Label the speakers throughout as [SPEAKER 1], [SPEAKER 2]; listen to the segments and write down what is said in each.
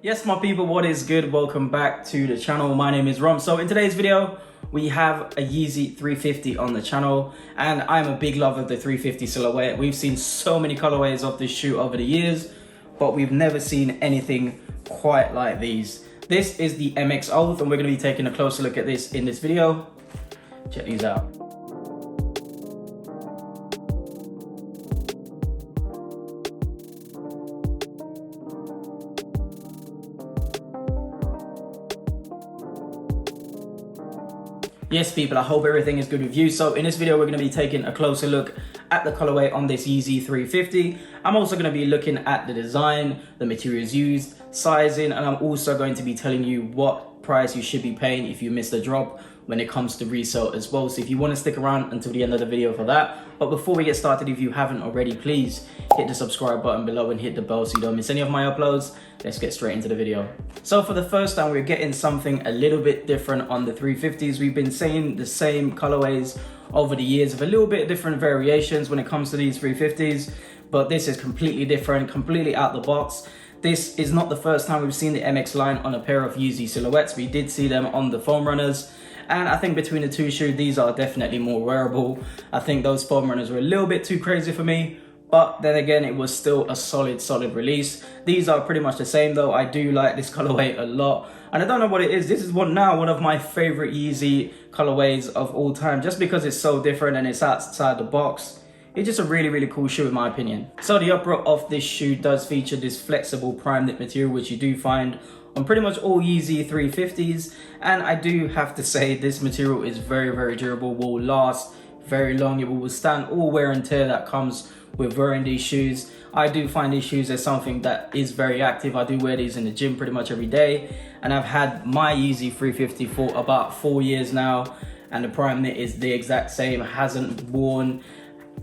[SPEAKER 1] Yes, my people, what is good? Welcome back to the channel. My name is Rom. So in today's video, we have a Yeezy 350 on the channel, and I'm a big lover of the 350 silhouette. We've seen so many colorways of this shoe over the years, but we've never seen anything quite like these. This is the MX OAT, and we're going to be taking a closer look at this in this video. Check these out. Yes, people, I hope everything is good with you. So in this video, we're going to be taking a closer look at the colorway on this Yeezy 350. I'm also going to be looking at the design, the materials used, sizing, and I'm also going to be telling you what price you should be paying if you miss the drop when it comes to resale as well. So if you want to stick around until the end of the video for that. But before we get started, if you haven't already, please hit the subscribe button below and hit the bell so you don't miss any of my uploads. Let's get straight into the video. So for the first time, we're getting something a little bit different on the 350s. We've been seeing the same colorways over the years with a little bit different variations when it comes to these 350s, but this is completely different, completely out the box. This is not the first time we've seen the MX line on a pair of Yeezy silhouettes. We did see them on the foam runners, and I think between the two shoes, these are definitely more wearable. I think those foam runners were a little bit too crazy for me, but then again, it was still a solid release. These are pretty much the same though. I do like this colorway a lot, and I don't know what it is. This is one of my favorite Yeezy colorways of all time, just because it's so different and it's outside the box. It's just a really cool shoe in my opinion. So the upper of this shoe does feature this flexible prime knit material, which you do find on pretty much all Yeezy 350s. And I do have to say this material is very durable, will last very long. It will withstand all wear and tear that comes with wearing these shoes. I do find these shoes as something that is very active. I do wear these in the gym pretty much every day. And I've had my Yeezy 350 for about 4 years now. And the prime knit is the exact same, hasn't worn,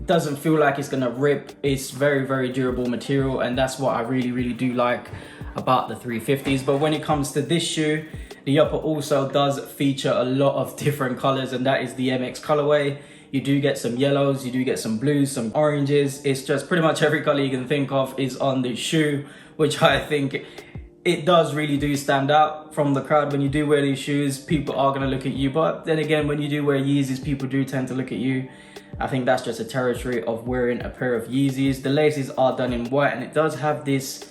[SPEAKER 1] doesn't feel like it's gonna rip. It's very durable material, and that's what I really do like about the 350s. But when it comes to this shoe, the upper also does feature a lot of different colors, and that is the MX colorway. You do get some yellows, you do get some blues, some oranges. It's just pretty much every color you can think of is on this shoe, which I think it does really do stand out from the crowd. When you do wear these shoes, people are gonna look at you, but then again, when you do wear Yeezys, people do tend to look at you. I think that's just a territory of wearing a pair of Yeezys. The laces are done in white, and it does have this,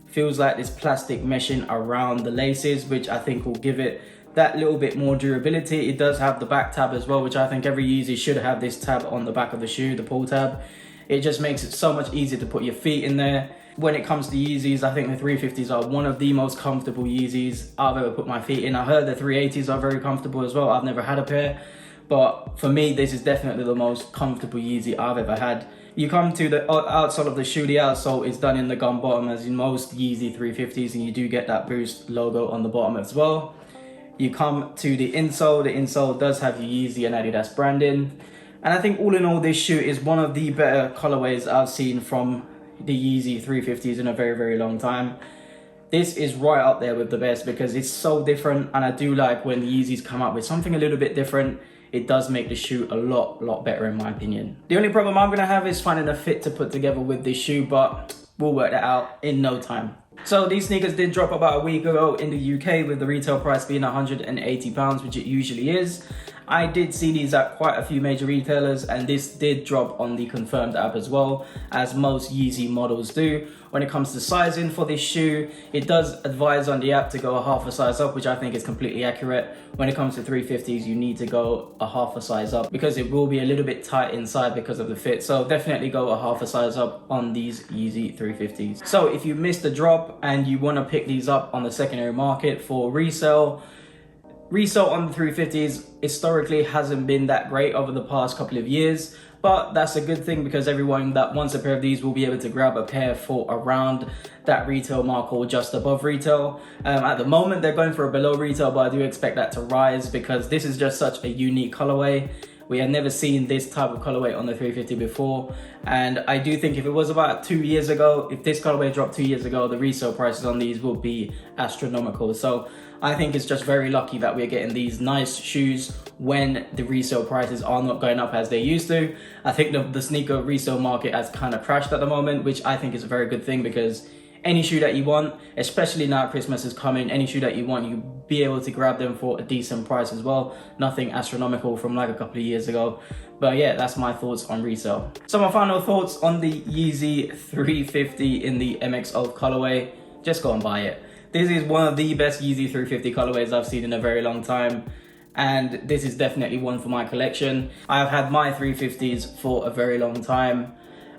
[SPEAKER 1] feels like this plastic meshing around the laces, which I think will give it that little bit more durability. It does have the back tab as well, which I think every Yeezy should have this tab on the back of the shoe, the pull tab. It just makes it so much easier to put your feet in there. When it comes to Yeezys, I think the 350s are one of the most comfortable Yeezys I've ever put my feet in. I heard the 380s are very comfortable as well. I've never had a pair, but for me, this is definitely the most comfortable Yeezy I've ever had. You come to the outsole of the shoe, the outsole is done in the gum bottom as in most Yeezy 350s, and you do get that Boost logo on the bottom as well. You come to the insole does have your Yeezy and Adidas branding. And I think all in all, this shoe is one of the better colorways I've seen from the Yeezy 350s in a very long time. This is right up there with the best because it's so different, and I do like when the Yeezys come up with something a little bit different. It does make the shoe a lot better in my opinion. The only problem I'm gonna have is finding a fit to put together with this shoe, but we'll work that out in no time. So these sneakers did drop about a week ago in the UK, with the retail price being £180, which it usually is. I did see these at quite a few major retailers, and this did drop on the confirmed app as well, as most Yeezy models do. When it comes to sizing for this shoe, it does advise on the app to go a half a size up, which I think is completely accurate. When it comes to 350s, you need to go a half a size up because it will be a little bit tight inside because of the fit. So definitely go a half a size up on these Yeezy 350s. So if you missed the drop and you want to pick these up on the secondary market for resale on the 350s historically hasn't been that great over the past couple of years, but that's a good thing because everyone that wants a pair of these will be able to grab a pair for around that retail mark or just above retail. At the moment, they're going for a below retail, but I do expect that to rise because this is just such a unique colorway. We had never seen this type of colorway on the 350 before, and I do think if it was about 2 years ago, if this colorway dropped 2 years ago, the resale prices on these will be astronomical. So I think it's just very lucky that we're getting these nice shoes when the resale prices are not going up as they used to. I think the sneaker resale market has kind of crashed at the moment, which I think is a very good thing because any shoe that you want, especially now Christmas is coming. Any shoe that you want, you'll be able to grab them for a decent price as well. Nothing astronomical from like a couple of years ago. But yeah, that's my thoughts on resale. So my final thoughts on the Yeezy 350 in the MX OAT colorway. Just go and buy it. This is one of the best Yeezy 350 colorways I've seen in a very long time. And this is definitely one for my collection. I have had my 350s for a very long time,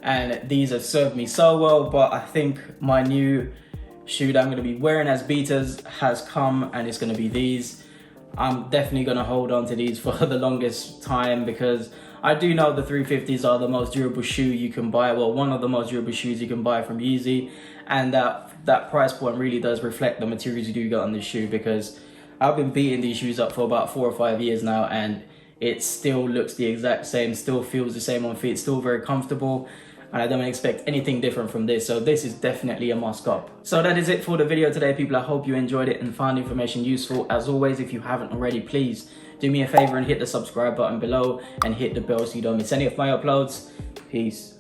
[SPEAKER 1] and these have served me so well, but I think my new shoe that I'm gonna be wearing as betas has come, and it's gonna be these. I'm definitely gonna hold on to these for the longest time because I do know the 350s are the most durable shoe you can buy. Well, one of the most durable shoes you can buy from Yeezy, and that price point really does reflect the materials you do get on this shoe, because I've been beating these shoes up for about 4 or 5 years now, and it still looks the exact same, still feels the same on feet, still very comfortable, and I don't expect anything different from this. So this is definitely a must cop. So that is it for the video today, people. I hope you enjoyed it and found the information useful. As always, if you haven't already, please do me a favor and hit the subscribe button below and hit the bell so you don't miss any of my uploads. Peace.